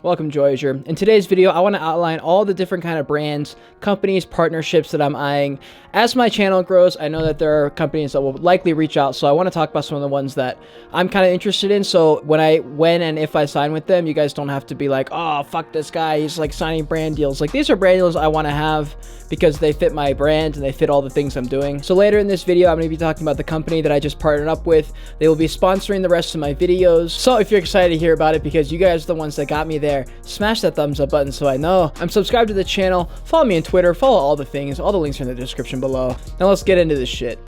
Welcome, Joyager. In today's video, I want to outline all the different kind of brands, companies, partnerships that I'm eyeing. As my channel grows, I know that there are companies that will likely reach out, so I want to talk about some of the ones that I'm kind of interested in. So when and if I sign with them, you guys don't have to be like, oh, fuck this guy, he's like signing brand deals. Like, these are brand deals I want to have because they fit my brand and they fit all the things I'm doing. So later in this video, I'm going to be talking about the company that I just partnered up with. They will be sponsoring the rest of my videos. So if you're excited to hear about it because you guys are the ones that got me there, smash that thumbs up button so I know. I'm subscribed to the channel, follow me on Twitter, follow all the things, all the links are in the description below. Now let's get into this shit.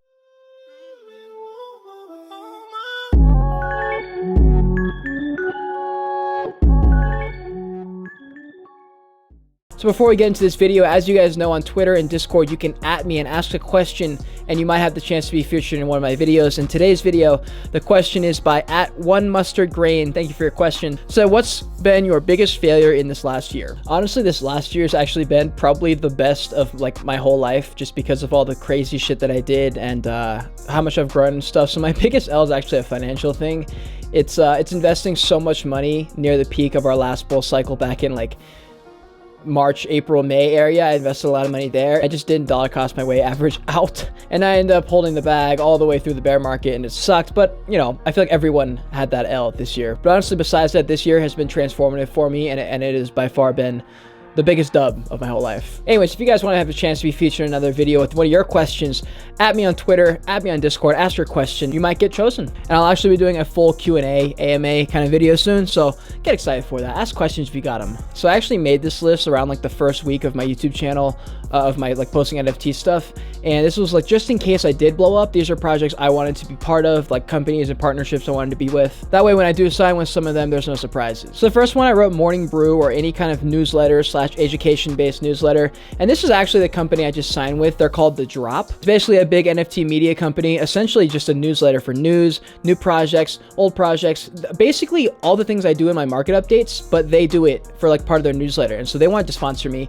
So before we get into this video, as you guys know, on Twitter and Discord, you can @ me and ask a question, and you might have the chance to be featured in one of my videos. In today's video, the question is by @OneMustardGrain. Thank you for your question. So what's been your biggest failure in this last year? Honestly, this last year has actually been probably the best of like my whole life, just because of all the crazy shit that I did and how much I've grown and stuff. So my biggest L is actually a financial thing. It's investing so much money near the peak of our last bull cycle back in like March, April, May area. I invested a lot of money there. I just didn't dollar cost my way average out, and I ended up holding the bag all the way through the bear market, and it sucked. But you know, I feel like everyone had that L this year. But honestly, besides that, this year has been transformative for me, and it has by far been the biggest dub of my whole life. Anyways, if you guys want to have a chance to be featured in another video with one of your questions, @ me on Twitter, @ me on Discord, ask your question, you might get chosen. And I'll actually be doing a full Q&A, AMA kind of video soon, so get excited for that. Ask questions if you got them. So I actually made this list around like the first week of my YouTube channel, of my like posting NFT stuff, and this was like just in case I did blow up, these are projects I wanted to be part of, like companies and partnerships I wanted to be with. That way when I do sign with some of them, there's no surprises. So the first one, I wrote Morning Brew, or any kind of newsletter / education-based newsletter, and this is actually the company I just signed with. They're called The Drop. It's basically a big NFT media company, essentially just a newsletter for news, new projects, old projects, basically all the things I do in my market updates, but they do it for like part of their newsletter, and so they wanted to sponsor me.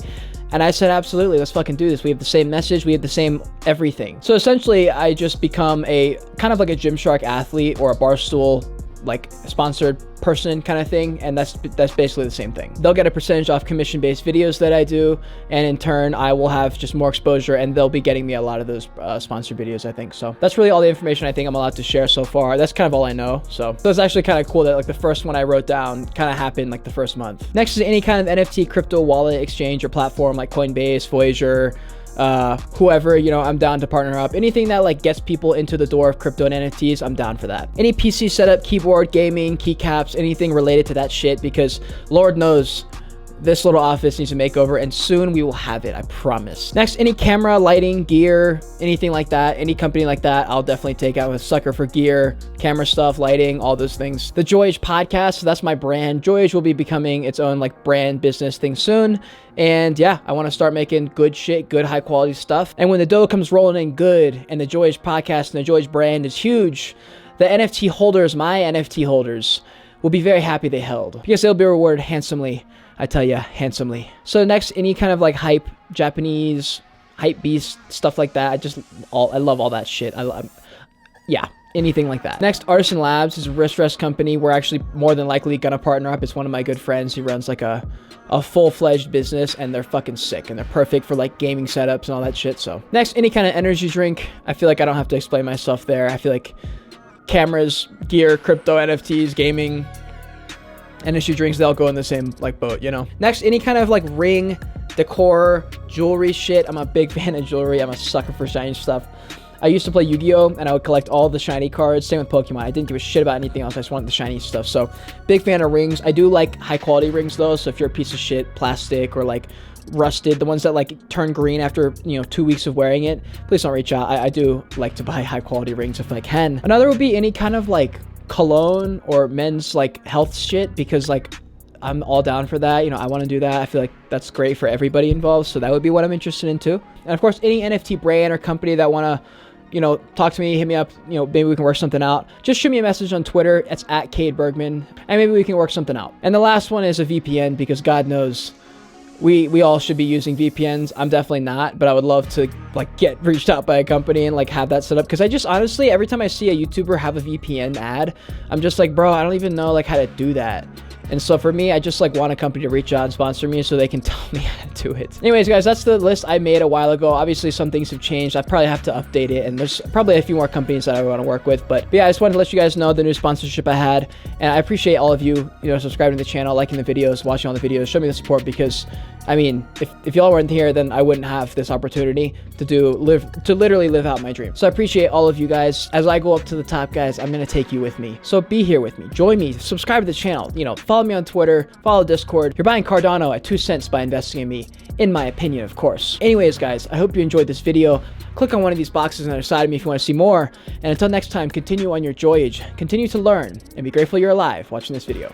And I said, absolutely, let's fucking do this. We have the same message, we have the same everything. So essentially, I just become a kind of like a Gymshark athlete or a Barstool like sponsored person kind of thing, and that's basically the same thing. They'll get a percentage off commission-based videos that I do, and in turn I will have just more exposure, and they'll be getting me a lot of those sponsored videos, I think. So that's really all the information I think I'm allowed to share so far. That's kind of all I know. So it's actually kind of cool that like the first one I wrote down kind of happened like the first month. Next is any kind of NFT crypto wallet exchange or platform like Coinbase, Voyager, whoever, you know, I'm down to partner up. Anything that like gets people into the door of crypto and NFTs, I'm down for that. Any PC setup, keyboard, gaming, keycaps, anything related to that shit, because Lord knows this little office needs a makeover, and soon we will have it, I promise. Next, any camera, lighting, gear, anything like that, any company like that, I'll definitely take out. A sucker for gear, camera stuff, lighting, all those things. The Joyage Podcast, so that's my brand. Joyage will be becoming its own like brand business thing soon. And yeah, I want to start making good shit, good high quality stuff. And when the dough comes rolling in good, and the Joyage Podcast and the Joyage brand is huge, the NFT holders, my NFT holders, will be very happy they held, because they'll be rewarded handsomely. I tell ya, handsomely. So next, any kind of like hype, Japanese, hype beast, stuff like that. I love all that shit. Yeah, anything like that. Next, Artisan Labs is a wrist rest company. We're actually more than likely gonna partner up. It's one of my good friends. He runs like a full-fledged business, and they're fucking sick, and they're perfect for like gaming setups and all that shit. So next, any kind of energy drink. I feel like I don't have to explain myself there. I feel like cameras, gear, crypto, NFTs, gaming, energy drinks, they all go in the same like boat, you know. Next, any kind of like ring, decor, jewelry shit. I'm a big fan of jewelry. I'm a sucker for shiny stuff. I used to play Yu-Gi-Oh! And I would collect all the shiny cards. Same with Pokemon. I didn't give a shit about anything else. I just wanted the shiny stuff. So big fan of rings. I do like high quality rings though. So if you're a piece of shit plastic or like rusted, the ones that like turn green after, you know, 2 weeks of wearing it, please don't reach out. I do like to buy high quality rings if I can. Another would be any kind of like cologne or men's like health shit, because like I'm all down for that. You know, I want to do that. I feel like that's great for everybody involved. So that would be what I'm interested in too. And of course, any NFT brand or company that want to, you know, talk to me, hit me up, you know, maybe we can work something out. Just shoot me a message on Twitter. It's @Cade Bergman, and maybe we can work something out. And the last one is a VPN, because God knows we all should be using VPNs. I'm definitely not, but I would love to like get reached out by a company and like have that set up, because I just honestly, every time I see a YouTuber have a VPN ad, I'm just like, bro, I don't even know like how to do that. And so for me, I just like want a company to reach out and sponsor me so they can tell me how to do it. Anyways, guys, that's the list I made a while ago. Obviously, some things have changed. I probably have to update it, and there's probably a few more companies that I want to work with. But yeah, I just wanted to let you guys know the new sponsorship I had, and I appreciate all of you, subscribing to the channel, liking the videos, watching all the videos, show me the support, because I mean, if y'all weren't here, then I wouldn't have this opportunity to literally live out my dream. So I appreciate all of you guys. As I go up to the top, guys, I'm gonna take you with me. So be here with me, join me, subscribe to the channel, follow me on Twitter, follow Discord. You're buying Cardano at 2 cents by investing in me, in my opinion, of course. Anyways, guys, I hope you enjoyed this video. Click on one of these boxes on the other side of me if you want to see more. And until next time, continue on your Joyage, continue to learn, and be grateful you're alive watching this video.